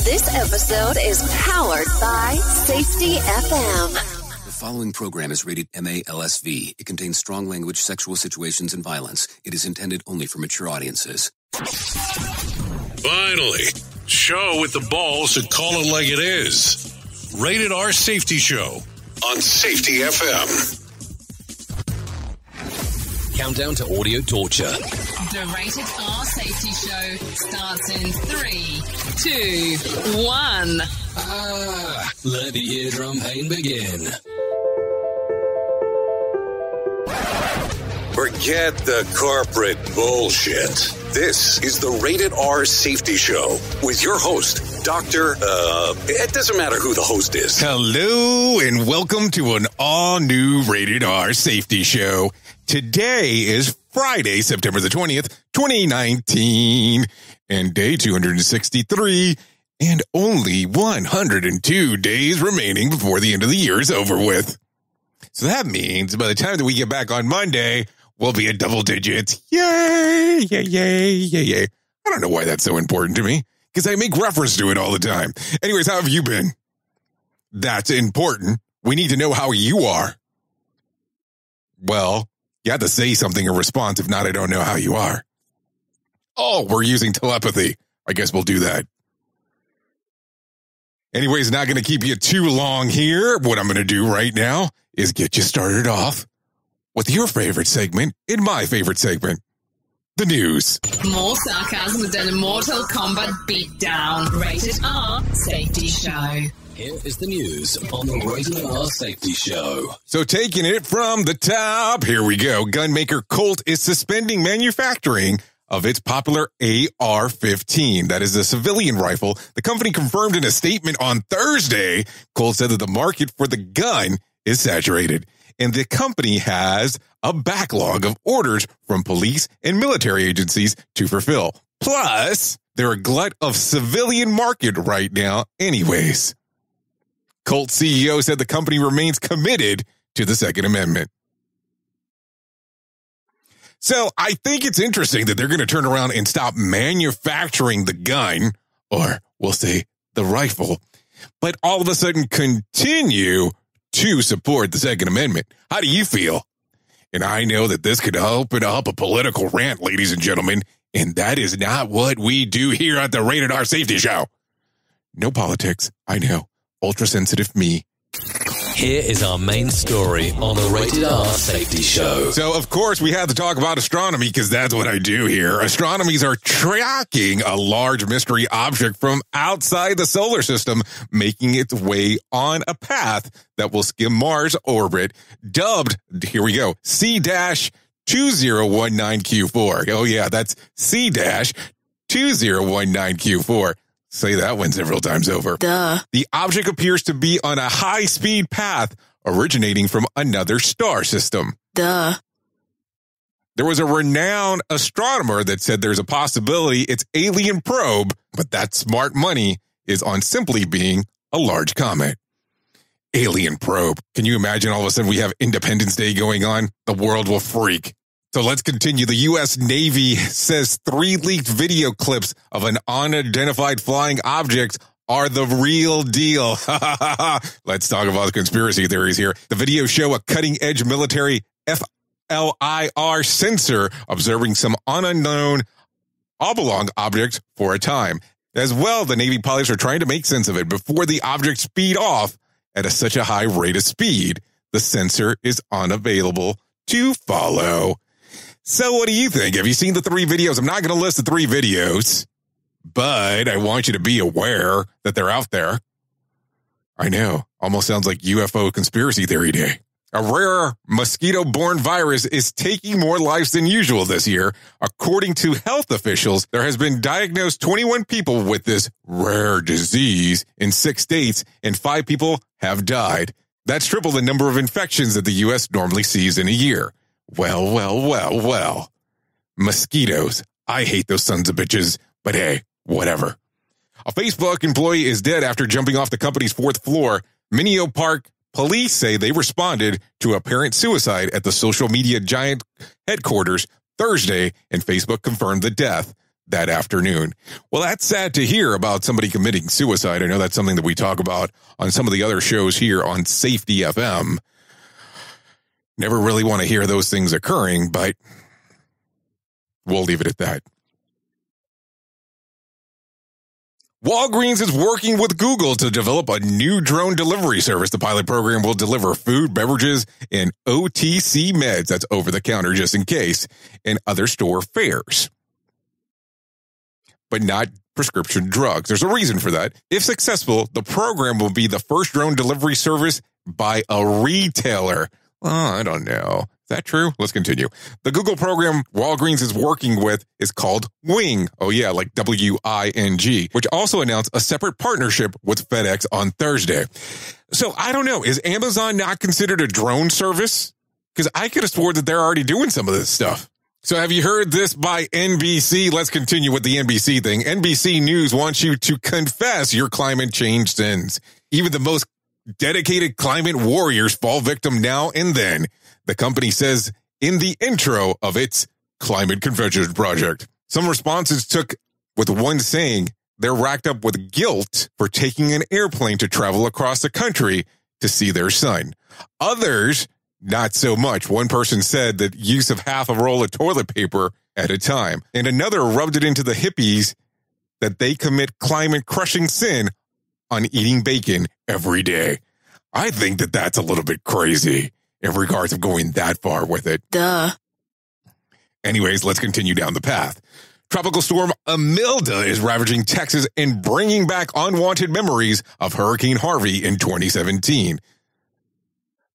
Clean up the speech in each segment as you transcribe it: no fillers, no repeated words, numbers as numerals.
This episode is powered by Safety FM. The following program is rated MALSV. It contains strong language, sexual situations, and violence. It is intended only for mature audiences. Finally, show with the balls to call it like it is. Rated R Safety Show on Safety FM. Countdown to audio torture. The Rated R Safety Show starts in 3, 2, 1. Let the eardrum pain begin. Forget the corporate bullshit. This is the Rated R Safety Show with your host, it doesn't matter who the host is. Hello and welcome to an all-new Rated R Safety Show. Today is Friday, September the 20th, 2019, and day 263, and only 102 days remaining before the end of the year is over with. So that means by the time that we get back on Monday, we'll be at double digits. Yay, yay, yay, yay, yay. I don't know why that's so important to me, because I make reference to it all the time. Anyways, how have you been? That's important. We need to know how you are. Well, you have to say something in response. If not, I don't know how you are. Oh, we're using telepathy. I guess we'll do that. Anyways, not going to keep you too long here. What I'm going to do right now is get you started off with your favorite segment in my favorite segment, the news. More sarcasm than a Mortal Kombat beatdown. Rated R Safety Show. Here is the news on the Rated R Safety Show. So taking it from the top, here we go. Gunmaker Colt is suspending manufacturing of its popular AR-15. That is a civilian rifle. The company confirmed in a statement on Thursday. Colt said that the market for the gun is saturated, and the company has a backlog of orders from police and military agencies to fulfill. Plus, they're a glut of civilian market right now anyways. Colt CEO said the company remains committed to the Second Amendment. So I think it's interesting that they're going to turn around and stop manufacturing the gun, or we'll say the rifle, but all of a sudden continue to support the Second Amendment. How do you feel? And I know that this could open up a political rant, ladies and gentlemen, and that is not what we do here at the Rated R Safety Show. No politics, I know. Ultra-sensitive me. Here is our main story on the Rated R Safety Show. So, of course, we have to talk about astronomy because that's what I do here. Astronomers are tracking a large mystery object from outside the solar system, making its way on a path that will skim Mars' orbit, dubbed, here we go, C-2019Q4. Oh, yeah, that's C-2019Q4. Say that one several times over. Duh. The object appears to be on a high-speed path originating from another star system. Duh. There was a renowned astronomer that said there's a possibility it's alien probe, but that smart money is on simply being a large comet. Alien probe. Can you imagine all of a sudden we have Independence Day going on? The world will freak. So let's continue. The U.S. Navy says 3 leaked video clips of an unidentified flying object are the real deal. Let's talk about the conspiracy theories here. The videos show a cutting-edge military FLIR sensor observing some unknown oblong object for a time. As well, the Navy pilots are trying to make sense of it before the object speed off at such a high rate of speed. The sensor is unavailable to follow. So what do you think? Have you seen the 3 videos? I'm not going to list the 3 videos, but I want you to be aware that they're out there. I know. Almost sounds like UFO conspiracy theory day. A rare mosquito-borne virus is taking more lives than usual this year. According to health officials, there has been diagnosed 21 people with this rare disease in 6 states, and 5 people have died. That's triple the number of infections that the U.S. normally sees in a year. Well. Mosquitoes. I hate those sons of bitches, but hey, whatever. A Facebook employee is dead after jumping off the company's 4th floor. Mineo Park police say they responded to apparent suicide at the social media giant headquarters Thursday, and Facebook confirmed the death. that afternoon. Well, that's sad to hear about somebody committing suicide. I know that's something that we talk about on some of the other shows here on Safety FM. Never really want to hear those things occurring, but we'll leave it at that. Walgreens is working with Google to develop a new drone delivery service. The pilot program will deliver food, beverages, and OTC meds, that's over the counter just in case, and other store fares, but not prescription drugs. There's a reason for that. If successful, the program will be the first drone delivery service by a retailer. I don't know. Is that true? Let's continue. The Google program Walgreens is working with is called Wing. Oh, yeah, like W-I-N-G, which also announced a separate partnership with FedEx on Thursday. So I don't know. Is Amazon not considered a drone service? Because I could have sworn that they're already doing some of this stuff. So have you heard this by NBC? Let's continue with the NBC thing. NBC News wants you to confess your climate change sins. Even the most dedicated climate warriors fall victim now and then, the company says in the intro of its Climate Confessions project. Some responses took with one saying they're racked up with guilt for taking an airplane to travel across the country to see their son. Others, not so much. One person said that use of half a roll of toilet paper at a time. And another rubbed it into the hippies that they commit climate-crushing sin on eating bacon every day. I think that that's a little bit crazy in regards of going that far with it. Duh. Anyways, let's continue down the path. Tropical storm Imelda is ravaging Texas and bringing back unwanted memories of Hurricane Harvey in 2017.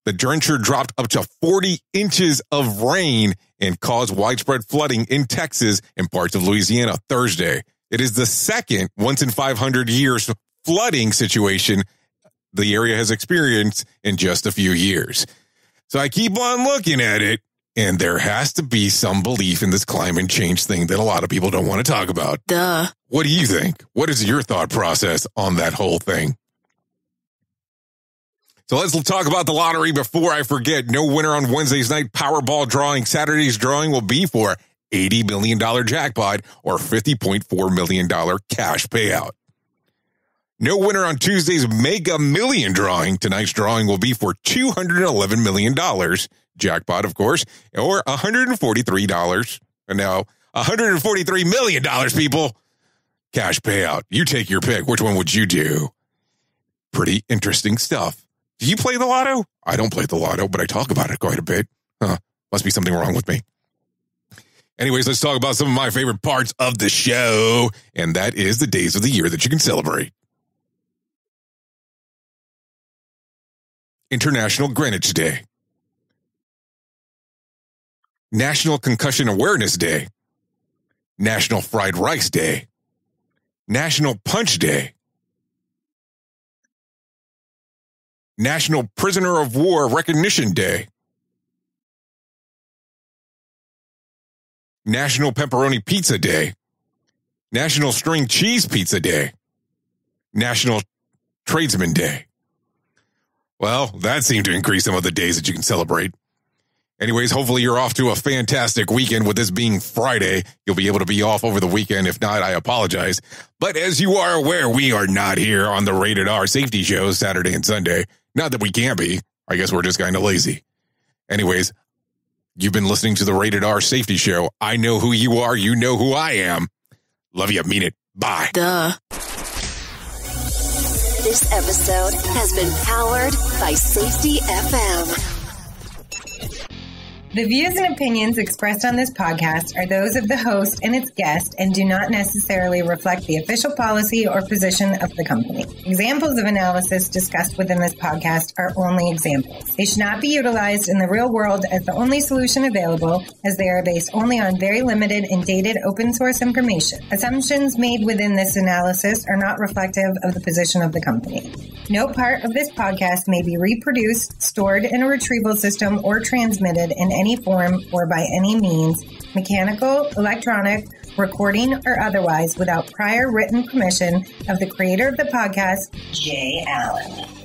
The drencher dropped up to 40 inches of rain and caused widespread flooding in Texas and parts of Louisiana Thursday. It is the second once in 500 years flooding situation the area has experienced in just a few years. So I keep on looking at it, and there has to be some belief in this climate change thing that a lot of people don't want to talk about. Duh. What do you think? What is your thought process on that whole thing? So let's talk about the lottery before I forget. No winner on Wednesday's night Powerball drawing. Saturday's drawing will be for $80 million jackpot or $50.4 million cash payout. No winner on Tuesday's Mega Million drawing. Tonight's drawing will be for $211 million. Jackpot, of course, or $143. No, $143 million, people. Cash payout. You take your pick. Which one would you do? Pretty interesting stuff. Do you play the lotto? I don't play the lotto, but I talk about it quite a bit. Must be something wrong with me. Anyways, let's talk about some of my favorite parts of the show, and that is the days of the year that you can celebrate. International Greenwich Day. National Concussion Awareness Day. National Fried Rice Day. National Punch Day. National Prisoner of War Recognition Day. National Pepperoni Pizza Day. National String Cheese Pizza Day. National Tradesman Day. Well, that seemed to increase some of the days that you can celebrate. Anyways, hopefully you're off to a fantastic weekend. With this being Friday, you'll be able to be off over the weekend. If not, I apologize. But as you are aware, we are not here on the Rated R Safety Show Saturday and Sunday. Not that we can't be. I guess we're just kind of lazy. Anyways, you've been listening to the Rated R Safety Show. I know who you are. You know who I am. Love you. Mean it. Bye. Duh. This episode has been powered by Safety FM. The views and opinions expressed on this podcast are those of the host and its guest and do not necessarily reflect the official policy or position of the company. Examples of analysis discussed within this podcast are only examples. They should not be utilized in the real world as the only solution available, as they are based only on very limited and dated open source information. Assumptions made within this analysis are not reflective of the position of the company. No part of this podcast may be reproduced, stored in a retrieval system, or transmitted in any form or by any means, mechanical, electronic, recording, or otherwise, without prior written permission of the creator of the podcast, Jay Allen.